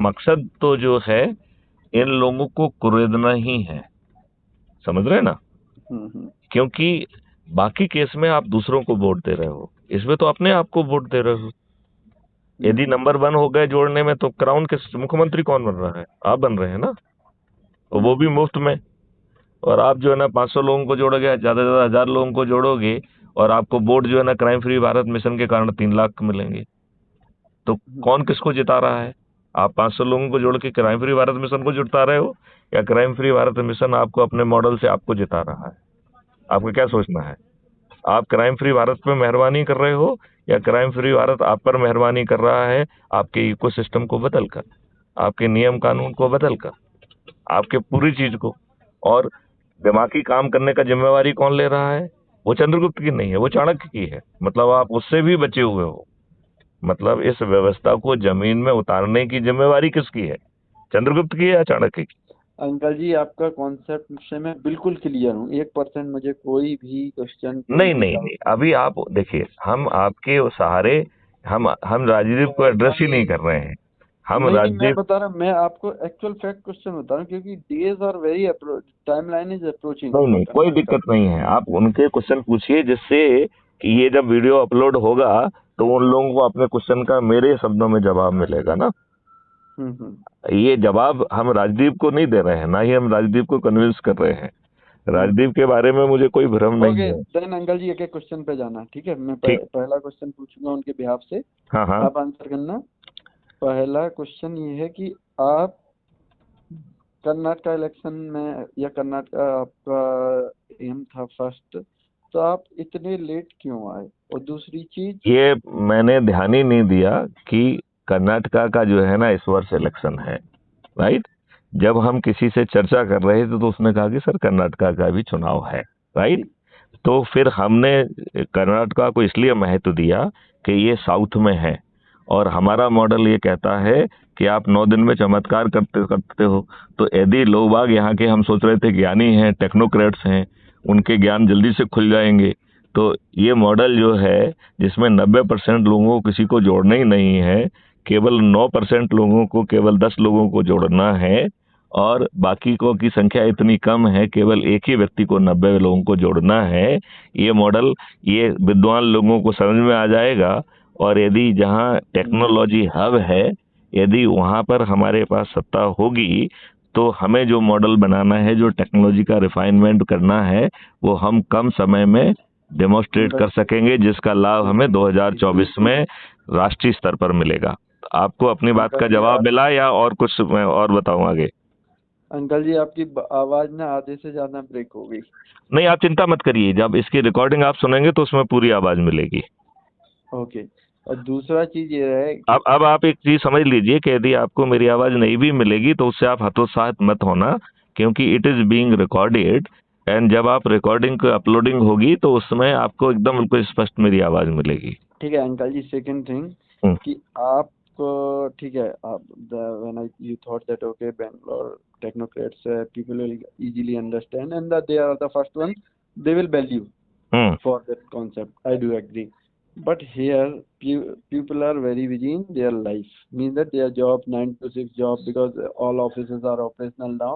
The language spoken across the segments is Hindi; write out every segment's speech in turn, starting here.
मकसद तो जो है इन लोगों को कुरेदना ही है, समझ रहे हैं ना। क्योंकि बाकी केस में आप दूसरों को वोट दे रहे हो, इसमें तो अपने आप को वोट दे रहे हो। यदि नंबर 1 हो गए जोड़ने में, तो क्राउन किस, मुख्यमंत्री कौन बन रहा है? आप बन रहे हैं ना, और वो भी मुफ्त में। और आप जो है ना 500 लोगों को जोड़ोगे, ज्यादा से ज्यादा 1000 लोगों को जोड़ोगे, और आपको वोट जो है ना क्राइम फ्री भारत मिशन के कारण 3 लाख मिलेंगे। तो कौन किसको जिता रहा है? आप 500 लोगों को जोड़ के क्राइम फ्री भारत मिशन को जिता रहे हो, या क्राइम फ्री भारत मिशन आपको अपने मॉडल से आपको जिता रहा है? आपको क्या सोचना है? आप क्राइम फ्री भारत पे मेहरबानी कर रहे हो, या क्राइम फ्री भारत आप पर मेहरबानी कर रहा है आपके इकोसिस्टम को बदलकर, आपके नियम कानून को बदलकर, आपके पूरी चीज को। और दिमागी काम करने का जिम्मेवारी कौन ले रहा है? वो चंद्रगुप्त की नहीं है, वो चाणक्य की है। मतलब आप उससे भी बचे हुए हो। मतलब इस व्यवस्था को जमीन में उतारने की जिम्मेवारी किसकी है? चंद्रगुप्त की है या चाणक्य की? अंकल जी, आपका कॉन्सेप्ट से मैं बिल्कुल क्लियर हूँ, 1% मुझे कोई भी क्वेश्चन, कोई नहीं भी नहीं डाउट नहीं, अभी आप देखिए, हम आपके सहारे, हम राजदीप को एड्रेस ही नहीं कर रहे हैं। हम नहीं नहीं, मैं राजदीप, बता रहा हूँ, मैं आपको एक्चुअल फैक्ट क्वेश्चन बता रहा हूँ, क्योंकि days are very, timeline is approaching नहीं नहीं, कोई कर्नाटका। दिक्कत नहीं है। आप उनके क्वेश्चन पूछिए, जिससे कि ये जब वीडियो अपलोड होगा तो उन लोगों को अपने क्वेश्चन का मेरे शब्दों में जवाब मिलेगा ना। ये जवाब हम राजदीप को नहीं दे रहे हैं, ना ही हम राजदीप को कन्विंस कर रहे हैं। राजदीप के बारे में मुझे कोई भ्रम नहीं ओके है। देन अंकल जी, एक एक क्वेश्चन पे जाना, ठीक है? मैं ठीक। पहला क्वेश्चन पूछूंगा उनके बिहाफ से, हाँ हाँ। आप आंसर करना। पहला क्वेश्चन ये है कि आप कर्नाटका इलेक्शन में, या कर्नाटका आपका एम था फर्स्ट, तो आप इतने लेट क्यों आए? और दूसरी चीज, ये मैंने ध्यान ही नहीं दिया कि कर्नाटका का जो है ना इस वर्ष इलेक्शन है, राइट। जब हम किसी से चर्चा कर रहे थे तो उसने कहा कि सर कर्नाटका का भी चुनाव है, राइट। तो फिर हमने कर्नाटका को इसलिए महत्व दिया कि ये साउथ में है, और हमारा मॉडल ये कहता है कि आप 9 दिन में चमत्कार करते करते हो। तो यदि लोग बाग यहाँ के, हम सोच रहे थे ज्ञानी हैं, टेक्नोक्रेट्स हैं, उनके ज्ञान जल्दी से खुल जाएंगे, तो ये मॉडल जो है जिसमें 90% लोगों को किसी को जोड़ना ही नहीं है, केवल 9% लोगों को, केवल 10 लोगों को जोड़ना है, और बाकी को की संख्या इतनी कम है, केवल एक ही व्यक्ति को 90 लोगों को जोड़ना है। ये मॉडल, ये विद्वान लोगों को समझ में आ जाएगा। और यदि जहां टेक्नोलॉजी हब है, यदि वहां पर हमारे पास सत्ता होगी, तो हमें जो मॉडल बनाना है, जो टेक्नोलॉजी का रिफाइनमेंट करना है, वो हम कम समय में डेमोस्ट्रेट कर सकेंगे, जिसका लाभ हमें 2024 में राष्ट्रीय स्तर पर मिलेगा। आपको अपनी बात का जवाब मिला, या और कुछ मैं और बताऊं आगे? अंकल जी, आपकी आवाज ना आधे से ज्यादा ब्रेक हो गई। नहीं, आप चिंता मत करिए, जब इसकी रिकॉर्डिंग आप सुनेंगे तो उसमें पूरी आवाज मिलेगी। ओके। और दूसरा चीज ये है कि अब आप एक चीज समझ लीजिए कि यदि आपको मेरी आवाज नहीं भी मिलेगी तो उससे आप हतोत्साहित मत होना, क्योंकि it is being recorded. And जब आप रिकॉर्डिंग को अपलोडिंग होगी तो उसमें आपको एकदम बिल्कुल स्पष्ट मेरी आवाज मिलेगी। ठीक है अंकल जी, सेकंड थिंग हम्म। कि आप, ठीक है, आप when I you thought that okay Bangalore technocrats, people will easily understand and that they are the first one, they will value hmm. for that concept, I do agree. But here people are very busy in their life, means that their job 9 to 6 job, because all offices are operational now.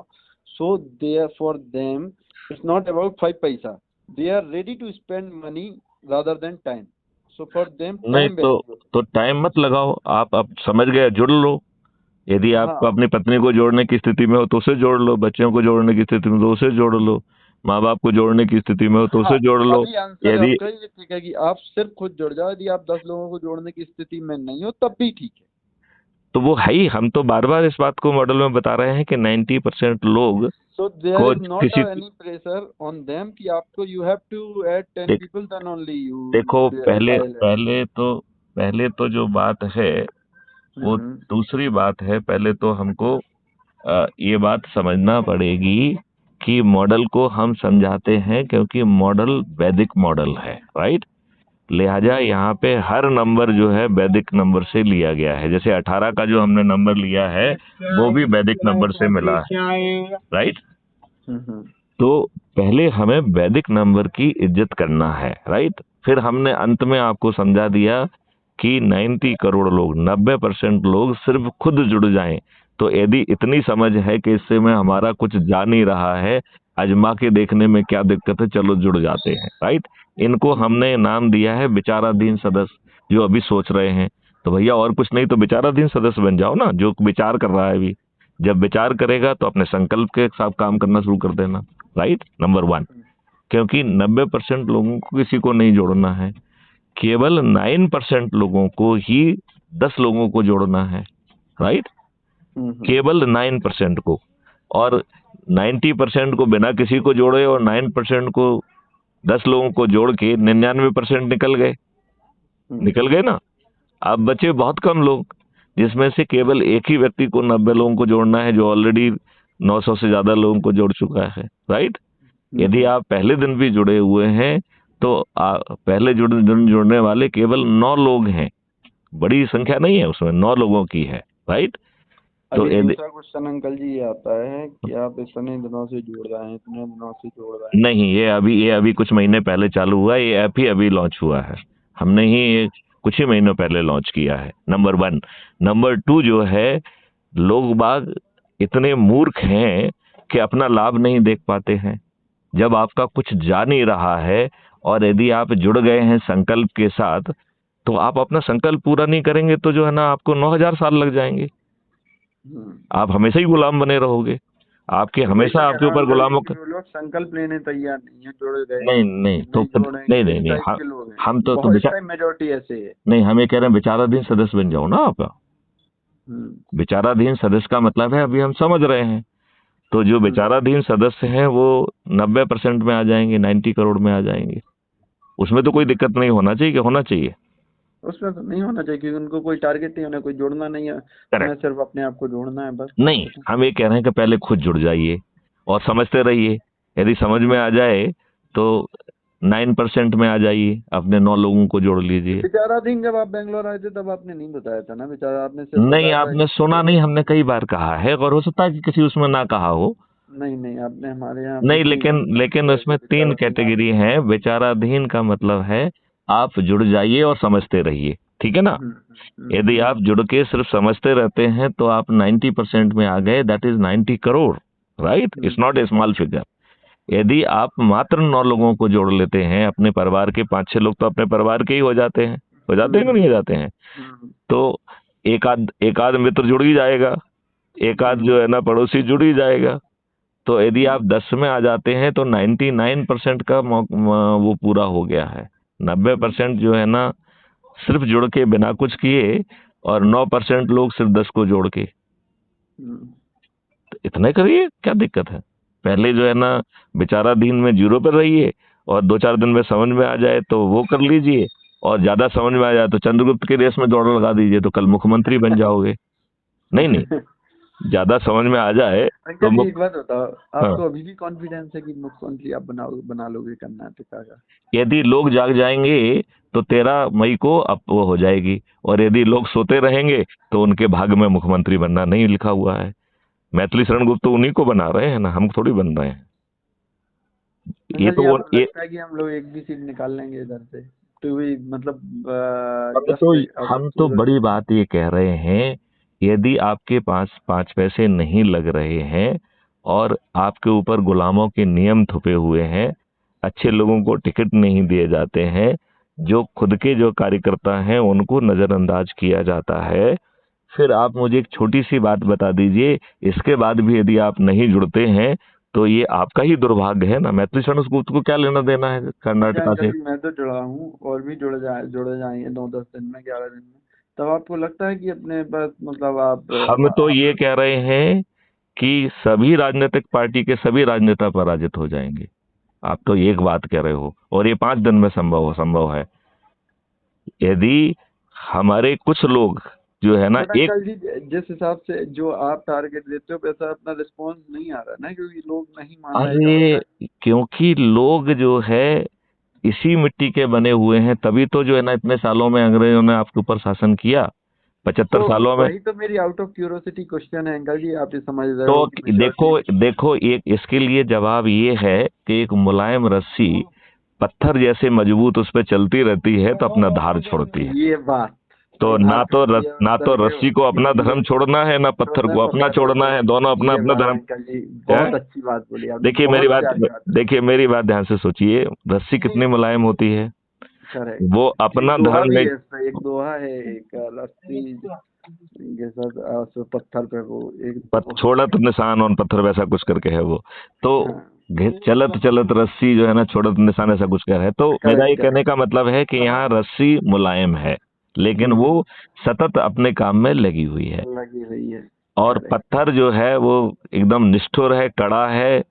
So there for them it's not about 5 paisa, they are ready to spend money rather than time. So for them नहीं time तो value. टाइम मत लगाओ, आप अब समझ गए, जुड़ लो। यदि आप हाँ अपनी पत्नी को जोड़ने की स्थिति में हो तो उसे जोड़ लो, बच्चों को जोड़ने की स्थिति में तो उसे जोड़ लो, माँ बाप को जोड़ने की स्थिति में हो तो हाँ, उसे जोड़ लो। अभी आंसर यदि, आपका ये ठीक है कि आप सिर्फ खुद जुड़ जाओ, यदि आप 10 लोगों को जोड़ने की स्थिति में नहीं हो तब भी ठीक है। तो वो है ही, हम तो बार बार इस बात को मॉडल में बता रहे हैं कि 90% लोग So there को is not किसी, any pressure on them कि आपको you have to add 10 देख, people then only you देखो, पहले dial it. पहले तो जो बात है वो दूसरी बात है। पहले तो हमको ये बात समझना पड़ेगी कि मॉडल को हम समझाते हैं क्योंकि मॉडल वैदिक मॉडल है, राइट। लिहाजा यहाँ पे हर नंबर जो है वैदिक नंबर से लिया गया है। जैसे 18 का जो हमने नंबर लिया है वो भी वैदिक नंबर से मिला है, राइट। तो पहले हमें वैदिक नंबर की इज्जत करना है, राइट। फिर हमने अंत में आपको समझा दिया कि 90 करोड़ लोग, 90% लोग सिर्फ खुद जुड़ जाएं, तो यदि इतनी समझ है कि इससे में हमारा कुछ जा नहीं रहा है, आजमा के देखने में क्या दिक्कत है, चलो जुड़ जाते हैं, राइट। इनको हमने नाम दिया है विचाराधीन सदस्य, जो अभी सोच रहे हैं। तो भैया और कुछ नहीं तो विचाराधीन सदस्य बन जाओ ना, जो विचार कर रहा है अभी। जब विचार करेगा तो अपने संकल्प के साथ काम करना शुरू कर देना, राइट, नंबर 1। क्योंकि 90% लोगों को किसी को नहीं जोड़ना है, केवल 9% लोगों को ही 10 लोगों को जोड़ना है, राइट, केवल 9% को। और 90% को बिना किसी को जोड़े और 9% को 10 लोगों को जोड़ के 99% निकल गए ना। अब बचे बहुत कम लोग, जिसमें से केवल एक ही व्यक्ति को 90 लोगों को जोड़ना है, जो ऑलरेडी 900 से ज्यादा लोगों को जोड़ चुका है, राइट। यदि आप पहले दिन भी जुड़े हुए हैं तो पहले जुड़ने वाले केवल 9 लोग हैं, बड़ी संख्या नहीं है उसमें, 9 लोगों की है, राइट। तो दूसरा क्वेश्चन अंकल जी ये आता है कि आप इतने दिनों से जुड़ रहे हैं, इतने दिनों से जोड़ रहे हैं। नहीं, ये अभी कुछ महीने पहले चालू हुआ, ये ऐप ही अभी लॉन्च हुआ है, हमने ही ये कुछ ही महीनों पहले लॉन्च किया है, नंबर 1। नंबर 2 जो है, लोग बाग इतने मूर्ख हैं कि अपना लाभ नहीं देख पाते हैं। जब आपका कुछ जा नहीं रहा है और यदि आप जुड़ गए हैं संकल्प के साथ, तो आप अपना संकल्प पूरा नहीं करेंगे तो जो है ना, आपको 9000 साल लग जाएंगे, आप हमेशा ही गुलाम बने रहोगे। आपके हमेशा आपके ऊपर गुलामों का लोग संकल्प लेने तैयार नहीं है, जुड़ गए। नहीं तो नहीं हम तो मेजोरिटी ऐसे है। नहीं, हम ये कह रहे हैं विचाराधीन सदस्य बन जाओ ना आप। विचाराधीन सदस्य का मतलब है, अभी हम समझ रहे हैं, तो जो विचाराधीन सदस्य हैं वो 90% में आ जाएंगे, 90 करोड़ में आ जाएंगे। उसमें तो कोई दिक्कत नहीं होना चाहिए, क्या होना चाहिए? उसमें तो नहीं होना चाहिए, क्योंकि उनको कोई टारगेट नहीं, उन्हें कोई जोड़ना नहीं है, उन्हें सिर्फ अपने आप को जोड़ना है बस। नहीं, हम ये कह रहे हैं कि पहले खुद जुड़ जाइए और समझते रहिए। यदि समझ में आ जाए तो 9% में आ जाइए, अपने 9 लोगों को जोड़ लीजिए। विचाराधीन जब आप बेंगलोर आए थे तब आपने नहीं बताया था ना विचार, आपने नहीं, आपने सुना नहीं, हमने कई बार कहा है, और हो सकता है कि किसी उसमें ना कहा हो। नहीं आपने हमारे यहाँ नहीं, लेकिन उसमें 3 कैटेगरी है। विचाराधीन का मतलब है आप जुड़ जाइए और समझते रहिए, ठीक है ना। यदि आप जुड़ के सिर्फ समझते रहते हैं तो आप 90% में आ गए, that is 90 crore, right, it's not a small figure. यदि आप मात्र 9 लोगों को जोड़ लेते हैं, अपने परिवार के 5-6 लोग तो अपने परिवार के ही हो जाते हैं कि नहीं हो जाते हैं, तो एक आध मित्र जुड़ ही जाएगा, एक आध जो है ना पड़ोसी जुड़ ही जाएगा। तो यदि आप 10 में आ जाते हैं तो 99% का वो पूरा हो गया है। 90% जो है ना सिर्फ जुड़ के बिना कुछ किए, और 9% लोग सिर्फ 10 को जोड़ के। तो इतना करिए, क्या दिक्कत है। पहले जो है ना विचाराधीन में 0 पर रहिए, और 2-4 दिन में समझ में आ जाए तो वो कर लीजिए, और ज्यादा समझ में आ जाए तो चंद्रगुप्त के रेस में दौड़ लगा दीजिए, तो कल मुख्यमंत्री बन जाओगे। नहीं, ज्यादा समझ में आ जाए तो एक बात बताओ, आपको अभी भी कॉन्फिडेंस है कि मुख्यमंत्री आप बना लोगे कर्नाटक का? यदि लोग जाग जाएंगे तो 13 मई को अब वो हो जाएगी, और यदि लोग सोते रहेंगे तो उनके भाग्य में मुख्यमंत्री बनना नहीं लिखा हुआ है। मैथिली शरण गुप्त तो उन्हीं को बना रहे हैं ना, हम थोड़ी बन रहे हैं। ये तो लगता है कि हम लोग एक भी सीट निकाल लेंगे इधर से, तो वही मतलब हम तो बड़ी बात ये कह रहे हैं, यदि आपके पास 5 पैसे नहीं लग रहे हैं और आपके ऊपर गुलामों के नियम थुपे हुए हैं, अच्छे लोगों को टिकट नहीं दिए जाते हैं, जो खुद के जो कार्यकर्ता हैं उनको नजरअंदाज किया जाता है, फिर आप मुझे एक छोटी सी बात बता दीजिए, इसके बाद भी यदि आप नहीं जुड़ते हैं तो ये आपका ही दुर्भाग्य है ना। मैथिली शरण गुप्त को क्या लेना देना है कर्नाटका से? मैं तो जुड़ा हूँ, और भी जुड़े जाएंगे 9-10 दिन में, 11 दिन में, तब आपको लगता है कि अपने पास मतलब आप? हम तो ये कह रहे हैं कि सभी राजनीतिक पार्टी के सभी राजनेता पराजित हो जाएंगे। आप तो एक बात कह रहे हो, और ये 5 दिन में संभव है। यदि हमारे कुछ लोग जो है ना, एक जिस हिसाब से जो आप टारगेट देते हो वैसा अपना रिस्पॉन्स नहीं आ रहा ना, क्योंकि लोग नहीं मान रहे। अरे क्योंकि लोग जो है इसी मिट्टी के बने हुए हैं, तभी तो जो है ना इतने सालों में अंग्रेजों ने आपके ऊपर शासन किया, 75 सालों में। वही तो मेरी आउट ऑफ क्यूरियोसिटी क्वेश्चन है अंकल जी, आप ये समझ रहे हो। तो देखो एक इसके लिए जवाब ये है कि एक मुलायम रस्सी पत्थर जैसे मजबूत उस पर चलती रहती है तो अपना धार छोड़ती है। ये बात तो भाई ना आप तो ये ना तो मतलब रस्सी को अपना धर्म छोड़ना है, ना पत्थर को अपना छोड़ना है, दोनों अपना ये अपना बात धर्म अंकल जी है। बहुत अच्छी बात बोली आपने, देखिए मेरी बहुत बात, प्यारी बात बोली। देखिए मेरी बात ध्यान से सोचिए, रस्सी कितनी मुलायम होती है, वो करेक्ट, एक अपना दोहा धर्म भी ले। है इसमें, एक दोहा है, एक रस्सी के साथ उस पत्थर पे वो एक दोहा है। छोड़त निशान और पत्थर वैसा कुछ करके है वो। तो हाँ चलत चलत रस्सी जो है ना, छोड़त निशान ऐसा कुछ कर है। तो मेरा ये करेक्ट कहने करेक्ट। का मतलब है कि यहाँ रस्सी मुलायम है, लेकिन वो हम्म, सतत अपने काम में लगी हुई है। लगी हुई है। और करेक्ट। पत्थर जो है वो एकदम निष्ठुर है, कड़ा है,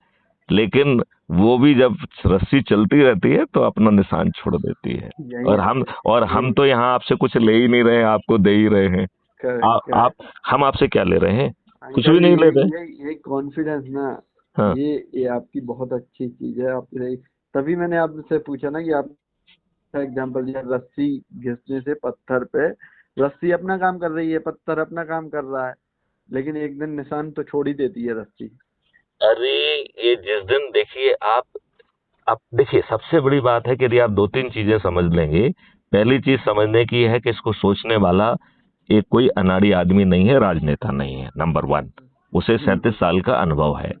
लेकिन वो भी जब रस्सी चलती रहती है तो अपना निशान छोड़ देती है। यही और हम यही तो यहाँ आपसे कुछ ले ही नहीं रहे हैं, आपको दे ही रहे हैं। करेक्ट आप करेक्ट। हम आपसे क्या ले रहे हैं? कुछ भी अंकल नहीं ले रहे। ये कॉन्फिडेंस ना, हाँ ये आपकी बहुत अच्छी चीज है। आप तभी मैंने आपसे पूछा ना कि आप एग्जाम्पल दिया, रस्सी घिसने से पत्थर पे, रस्सी अपना काम कर रही है, पत्थर अपना काम कर रहा है, लेकिन एक दिन निशान तो छोड़ ही देती है रस्सी। अरे ये जिस दिन देखिए आप देखिए, सबसे बड़ी बात है कि यदि आप दो तीन चीजें समझ लेंगे। पहली चीज समझने की है कि इसको सोचने वाला एक कोई अनाड़ी आदमी नहीं है, राजनेता नहीं है, नंबर वन। उसे 37 साल का अनुभव है।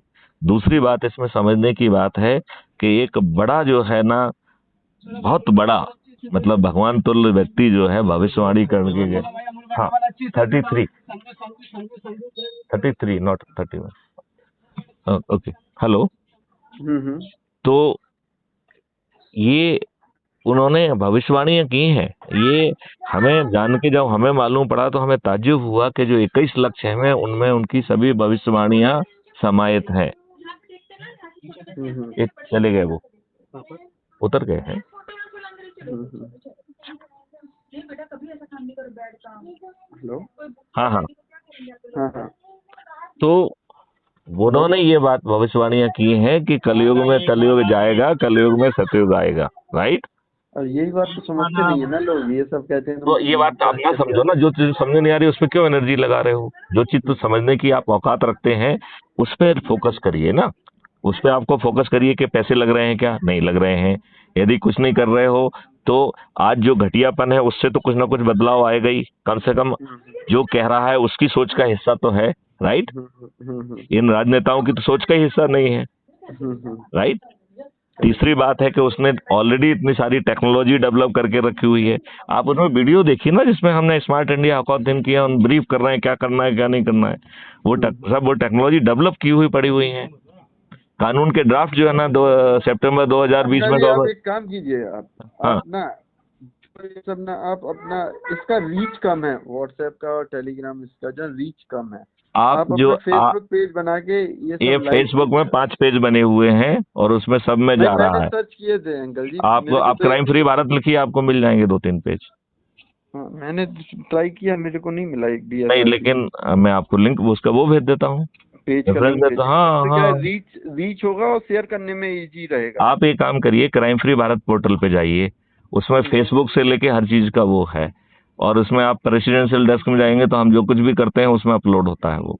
दूसरी बात इसमें समझने की बात है कि एक बड़ा जो है ना, बहुत बड़ा, मतलब भगवान तुल्य व्यक्ति जो है भविष्यवाणी करने के लिए। हाँ 33, 33 नॉट 31। ओके। हेलो। हम्म। तो ये उन्होंने भविष्यवाणियां की हैं। ये हमें जान के जब हमें मालूम पड़ा तो हमें ताज्जुब हुआ कि जो 21 लक्ष्य हैं उनमें उनकी सभी भविष्यवाणियां समाहित हैं। हम्म। एक चले गए, वो उतर गए हैं। हम्म। हेलो। हाँ हाँ। हाँ हाँ। तो हेलो। उन्होंने ये बात भविष्यवाणियां की हैं कि कलयुग में कलयुग जाएगा, कलयुग में सतयुग आएगा, राइट। और यही बात तो समझते नहीं है ना लोग, ये सब कहते हैं तुम तो ये बात तो आप ना कैसे समझो ना, जो चीज समझ नहीं आ रही उस पर क्यों एनर्जी लगा रहे हो? जो चीज तो समझने की आप औकात रखते हैं उस पर फोकस करिए ना। उस पर आपको फोकस करिए कि पैसे लग रहे हैं क्या, नहीं लग रहे हैं। यदि कुछ नहीं कर रहे हो तो आज जो घटियापन है उससे तो कुछ ना कुछ बदलाव आएगा ही, कम से कम जो कह रहा है उसकी सोच का हिस्सा तो है, राइट। इन राजनेताओं की तो सोच का ही हिस्सा नहीं है, राइट। तीसरी बात है कि उसने ऑलरेडी इतनी सारी टेक्नोलॉजी डेवलप करके रखी हुई है। आप उसमें वीडियो देखिए ना, जिसमें हमने स्मार्ट इंडिया हकॉथन किया, उन ब्रीफ कर रहे हैं क्या करना है क्या नहीं करना है। सब वो टेक्नोलॉजी डेवलप की हुई पड़ी हुई है। कानून के ड्राफ्ट जो है ना, सितंबर 2020 में अंकल जी आप गवर्नमेंट। एक काम कीजिए, हाँ। आप ना ये सब ना, आप अपना, इसका रीच कम है व्हाट्सएप का और टेलीग्राम, इसका जो रीच कम है, आप आप जो अपना फेसबुक पेज बना के ये ये सब लाइव फेसबुक में कीजिए। 5 पेज बने हुए हैं और उसमें सब में नहीं जा मैंने रहा है। सर्च किए थे अंकल जी, आपको, मेरे को आप तो क्राइम फ्री भारत लिखिए, आपको मिल जाएंगे 2-3 पेज। हाँ, मैंने ट्राई किया, मेरे को नहीं मिला एक भी नहीं, ऐसा लेकिन मैं आपको लिंक उसका वो भेज देता हूँ, पेज का रेफरेंस लिंक देता। भेजिए, हाँ इससे क्या है, हाँ। रीच रीच होगा और शेयर करने में इजी रहेगा। आप एक काम करिए, क्राइम फ्री भारत पोर्टल पे जाइए, उसमें फेसबुक से लेके हर चीज का वो है। और उसमें आप प्रेसिडेंशियल डेस्क में जाएंगे तो हम जो कुछ भी करते हैं उसमें अपलोड होता है वो।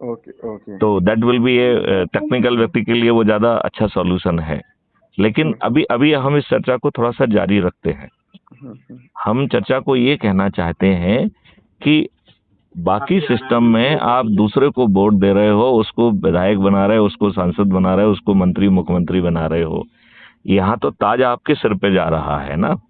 Okay okay. तो that will be a technical व्यक्ति के लिए वो ज्यादा अच्छा सॉल्यूशन है। लेकिन अभी अभी हम इस चर्चा को थोड़ा सा जारी रखते हैं। हम चर्चा को ये कहना चाहते हैं कि बाकी सिस्टम में आप दूसरे को वोट दे रहे हो, उसको विधायक बना रहे हो, उसको सांसद बना रहे हो, उसको मंत्री मुख्यमंत्री बना रहे हो, यहाँ तो ताज आपके सिर पे जा रहा है ना।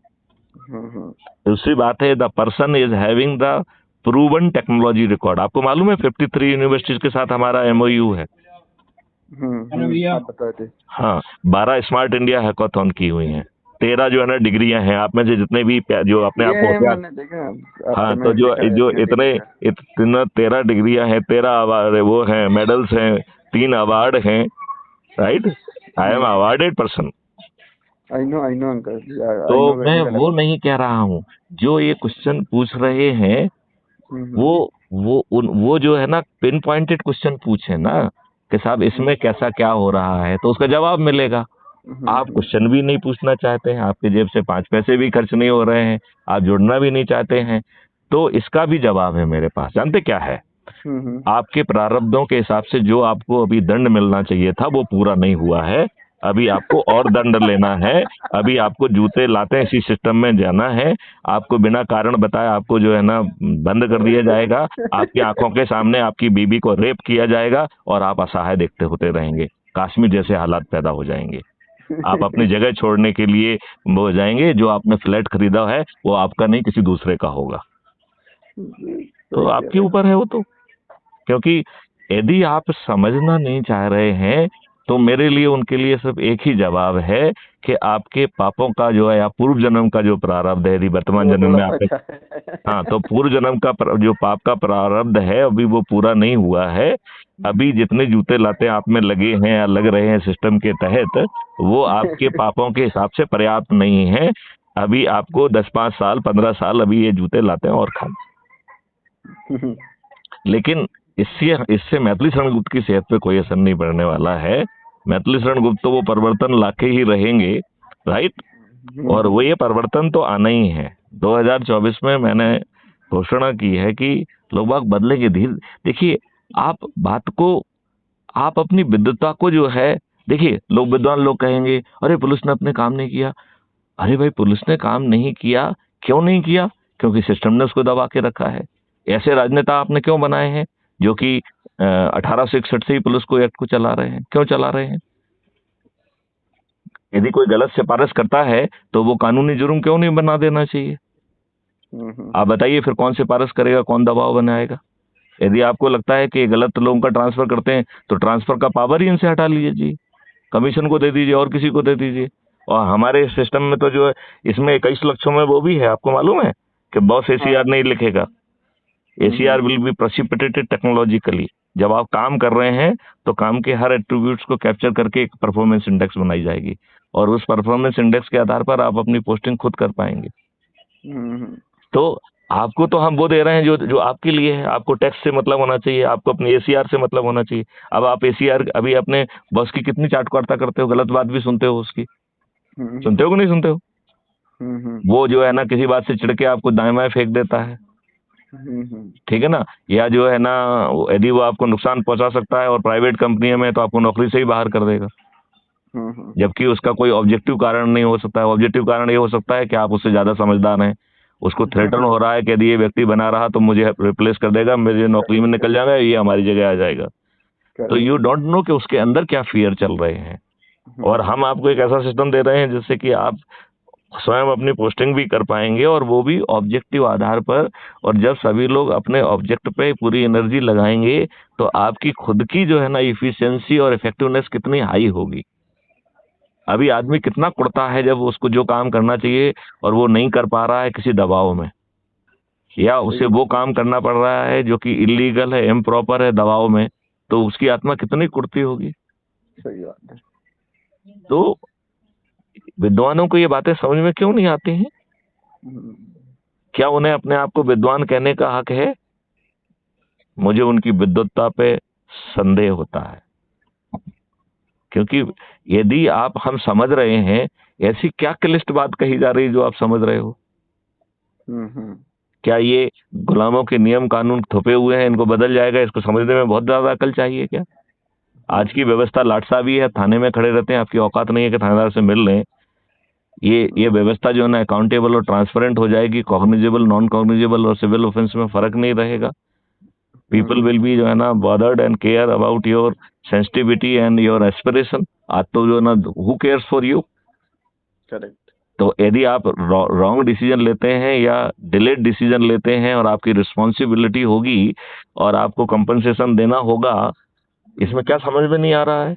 दूसरी बात है, the person is having the proven technology record. आपको मालूम है 53 यूनिवर्सिटीज के साथ हमारा एमओयू है। आप बताते। हाँ, 12 स्मार्ट इंडिया हैकाथॉन की हुई हैं, 13 जो है ना डिग्रियां हैं। आप में से जितने भी जो अपने आप ये को मैंने देखा, हाँ, आपके तो में जो लिखा है जो अपने इतने डिग्री का। इतना 13 डिग्रियां हैं, 13 अवार्ड वो हैं, मेडल्स हैं, 3 अवार्ड हैं, right. I am awarded person. I know uncle, तो आई नो मैं वेरी वेल वो अबाउट। नहीं कह रहा हूँ। जो ये क्वेश्चन पूछ रहे हैं वो जो है ना, पिन पॉइंटेड क्वेश्चन पूछे ना कि साहब इसमें कैसा क्या हो रहा है, तो उसका जवाब मिलेगा। आप क्वेश्चन भी नहीं पूछना चाहते हैं, आपके जेब से 5 पैसे भी खर्च नहीं हो रहे हैं, आप जुड़ना भी नहीं चाहते हैं, तो इसका भी जवाब है मेरे पास। जानते क्या है? आपके प्रारब्धों के हिसाब से जो आपको अभी दंड मिलना चाहिए था वो पूरा नहीं हुआ है, अभी आपको और दंड लेना है, अभी आपको जूते लाते इसी सिस्टम में जाना है, आपको बिना कारण बताए आपको जो है ना बंद कर दिया जाएगा, आपकी आंखों के सामने आपकी बीबी को रेप किया जाएगा और आप असहाय देखते होते रहेंगे। कश्मीर जैसे हालात पैदा हो जाएंगे, आप अपनी जगह छोड़ने के लिए वो हो जाएंगे, जो आपने फ्लैट खरीदा है वो आपका नहीं किसी दूसरे का होगा। तो आपके ऊपर है वो तो, क्योंकि यदि आप समझना नहीं चाह रहे हैं तो मेरे लिए उनके लिए सिर्फ एक ही जवाब है कि आपके पापों का जो है या पूर्व जन्म का जो प्रारब्ध है, यदि वर्तमान वो जन्म थोड़ा में आपने, अच्छा है। हाँ, तो पूर्व जन्म का जो पाप का प्रारब्ध है अभी वो पूरा नहीं हुआ है। अभी जितने जूते लाते आप में लगे हैं या लग रहे हैं सिस्टम के तहत, वो आपके पापों के हिसाब से पर्याप्त नहीं है। अभी आपको 10-5 साल 15 साल अभी ये जूते लाते हैं और खाते, लेकिन इससे इससे मैथिली शरण गुप्त की सेहत पे कोई असर नहीं पड़ने वाला है। मैथिली शरण गुप्त तो वो परिवर्तन लाके ही रहेंगे, राइट। और वो ये परिवर्तन तो आना ही है। 2024 में मैंने घोषणा की है कि लोग बाग बदलेंगे धीरे। देखिए, आप बात को, आप अपनी विद्वता को जो है, देखिए लोग, विद्वान लोग कहेंगे अरे पुलिस ने अपने काम नहीं किया। अरे भाई, पुलिस ने काम नहीं किया, क्यों नहीं किया? क्योंकि सिस्टम ने उसको दबा के रखा है। ऐसे राजनेता आपने क्यों बनाए हैं जो कि 1861 से ही पुलिस को एक्ट को चला रहे हैं? क्यों चला रहे हैं? यदि कोई गलत सिफारिश करता है तो वो कानूनी जुर्म क्यों नहीं बना देना चाहिए? आप बताइए, फिर कौन सिफारिश करेगा, कौन दबाव बनाएगा? यदि आपको लगता है कि गलत लोगों का ट्रांसफर करते हैं तो ट्रांसफर का पावर ही इनसे हटा लीजिए, कमीशन को दे दीजिए और किसी को दे दीजिए। और हमारे सिस्टम में तो जो है, इसमें 21 लक्षों में वो भी है, आपको मालूम है कि बॉस एसीआर नहीं लिखेगा। ACR will be precipitated technologically. जब आप काम कर रहे हैं तो काम के हर एट्रीब्यूट्स को कैप्चर करके एक परफॉर्मेंस इंडेक्स बनाई जाएगी और उस परफॉर्मेंस इंडेक्स के आधार पर आप अपनी पोस्टिंग खुद कर पाएंगे। तो आपको तो हम वो दे रहे हैं जो जो आपके लिए है। आपको टैक्स से मतलब होना चाहिए, आपको अपने एसीआर से मतलब होना चाहिए। अब आप एसीआर, अभी अपने बॉस की कितनी चाटुकारिता करते हो, गलत बात भी सुनते हो उसकी, सुनते हो कि नहीं सुनते हो? वो जो है ना किसी बात से चिढ़ के आपको दाएं बाएं फेंक देता है, ठीक है ना। या जो है ना, यदि वो आपको नुकसान पहुंचा सकता है और प्राइवेट कंपनी में तो आपको नौकरी से ही बाहर कर देगा, जबकि उसका कोई ऑब्जेक्टिव कारण नहीं हो सकता है। ऑब्जेक्टिव कारण ये हो सकता है कि आप उससे ज्यादा समझदार हैं, उसको थ्रेटन हो रहा है कि यदि ये व्यक्ति बना रहा तो मुझे रिप्लेस कर देगा, मेरी नौकरी में निकल जाएगा, ये हमारी जगह आ जाएगा। तो यू डोंट नो कि उसके अंदर क्या फियर चल रहे हैं। और हम आपको एक ऐसा सिस्टम दे रहे हैं जिससे कि आप स्वयं अपनी पोस्टिंग भी कर पाएंगे और वो भी ऑब्जेक्टिव आधार पर। और जब सभी लोग अपने ऑब्जेक्ट पे पूरी एनर्जी लगाएंगे तो आपकी खुद की जो है ना इफिशियंसी और इफेक्टिवनेस कितनी हाई होगी। अभी आदमी कितना कुड़ता है जब उसको जो काम करना चाहिए और वो नहीं कर पा रहा है किसी दबाव में, या उसे वो काम करना पड़ रहा है जो कि इलीगल है, इम्प्रॉपर है, दबाव में, तो उसकी आत्मा कितनी कुड़ती होगी। सही बात है। तो विद्वानों को ये बातें समझ में क्यों नहीं आती हैं? क्या उन्हें अपने आप को विद्वान कहने का हक है? मुझे उनकी विद्वत्ता पे संदेह होता है, क्योंकि यदि आप, हम समझ रहे हैं, ऐसी क्या क्लिष्ट बात कही जा रही है जो आप समझ रहे हो? क्या ये गुलामों के नियम कानून थोपे हुए हैं, इनको बदल जाएगा? इसको समझने में बहुत ज्यादा अकल चाहिए क्या? आज की व्यवस्था लाटसा भी है, थाने में खड़े रहते हैं, आपकी औकात नहीं है कि थानेदार से मिल लें। ये व्यवस्था जो है ना अकाउंटेबल और ट्रांसपेरेंट हो जाएगी, कॉग्निजेबल, नॉन कॉग्निजेबल और सिविल ऑफेंस में फर्क नहीं रहेगा। पीपल विल बी जो है ना bothered and care about your sensitivity and your aspiration. आज तो जो है ना who cares for you. Correct. तो यदि आप रॉन्ग डिसीजन लेते हैं या डिलेड डिसीजन लेते हैं और आपकी रिस्पॉन्सिबिलिटी होगी और आपको कंपनसेशन देना होगा, इसमें क्या समझ में नहीं आ रहा है?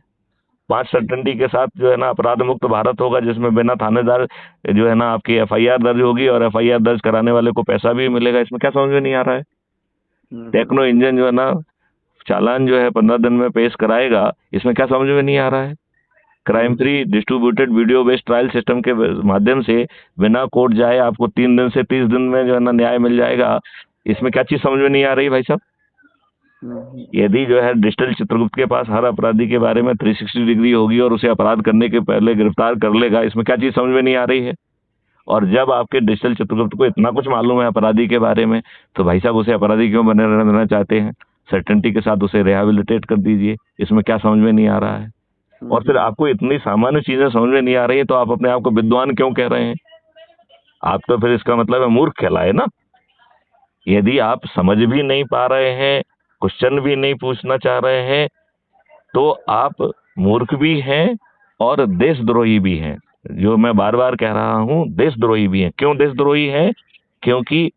5 सर्टेनिटी के साथ जो है ना अपराध मुक्त भारत होगा, जिसमें बिना थानेदार जो है ना आपकी एफआईआर दर्ज होगी और एफआईआर दर्ज कराने वाले को पैसा भी मिलेगा। इसमें क्या समझ में नहीं आ रहा है? टेक्नो इंजन जो है ना चालान जो है 15 दिन में पेश कराएगा, इसमें क्या समझ में नहीं आ रहा है? Crime free distributed video based trial system के माध्यम से बिना कोर्ट जाए आपको 3 दिन से 30 दिन में जो है ना न्याय मिल जाएगा। इसमें क्या चीज समझ में नहीं आ रही भाई साहब? यदि जो है डिजिटल चित्रगुप्त के पास हर अपराधी के बारे में 360 डिग्री होगी और उसे अपराध करने के पहले गिरफ्तार कर लेगा, इसमें क्या चीज समझ में नहीं आ रही है? और जब आपके डिजिटल चित्रगुप्त को इतना कुछ मालूम है अपराधी के बारे में, तो भाई साहब उसे अपराधी क्यों बने रहना चाहते हैं? सर्टेनिटी के साथ उसे रिहेबिलिटेट कर दीजिए। इसमें क्या समझ में नहीं आ रहा है? और फिर आपको इतनी सामान्य चीजें समझ में नहीं आ रही है, तो आप अपने आप को विद्वान क्यों कह रहे हैं? आप तो फिर इसका मतलब है मूर्ख कहलाए ना। यदि आप समझ भी नहीं पा रहे हैं, क्वेश्चन भी नहीं पूछना चाह रहे हैं, तो आप मूर्ख भी हैं और देशद्रोही भी हैं। जो मैं बार बार कह रहा हूं, देशद्रोही भी हैं। क्यों देशद्रोही हैं? क्योंकि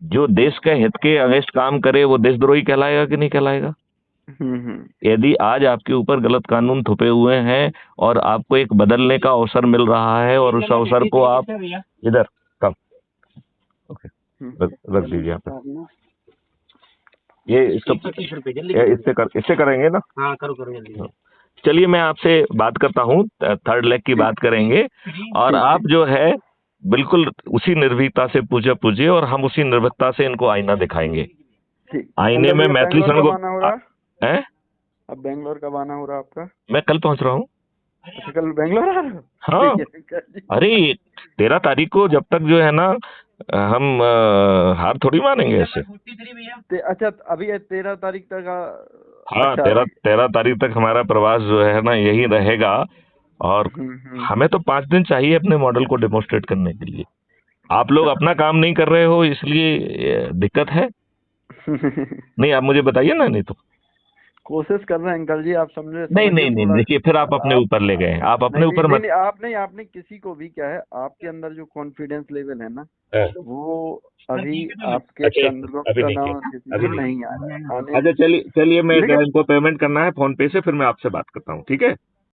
जो देश के हित के अगेंस्ट काम करे वो देशद्रोही कहलाएगा कि नहीं कहलाएगा? यदि आज आपके ऊपर गलत कानून थोपे हुए हैं और आपको एक बदलने का अवसर मिल रहा है, और उस अवसर को आप इधर कम ओके रख दीजिए यहाँ पे। ये इससे करेंगे ना? हाँ करो जल्दी। चलिए मैं आपसे बात करता हूँ, थर्ड लेग की बात करेंगे, और आप जो है बिल्कुल उसी निर्भीकता से पूछिए और हम उसी निर्भीकता से इनको आईना दिखाएंगे। आईने में मैथिली सन को है। अब बेंगलोर कब आना हो रहा आपका? मैं कल पहुंच रहा हूँ। अच्छा, कल बेंगलोर आ रहे हो? हाँ, अरे 13 तारीख को जब तक जो है ना हम हार थोड़ी मानेंगे ऐसे। अच्छा, अभी 13 तारीख तक हाँ, अच्छा, 13 तारीख तक हमारा प्रवास जो है ना यही रहेगा, और हमें तो 5 दिन चाहिए अपने मॉडल को डेमोन्स्ट्रेट करने के लिए। आप लोग अपना काम नहीं कर रहे हो, इसलिए दिक्कत है। नहीं, आप मुझे बताइए ना, नहीं तो कोशिश कर रहे हैं अंकल जी, आप समझे। नहीं, देखिए फिर आप अपने ऊपर ले गए। आप अपने ऊपर मत। आपने किसी को भी, क्या है आपके अंदर जो कॉन्फिडेंस लेवल है ना, वो अभी आपके चंद्रगुप्त का नाम किसी को नहीं आ रहा है। अच्छा चलिए मैं इनको पेमेंट करना है फोन पे से, फिर मैं आपसे बात करता हूँ, ठीक है?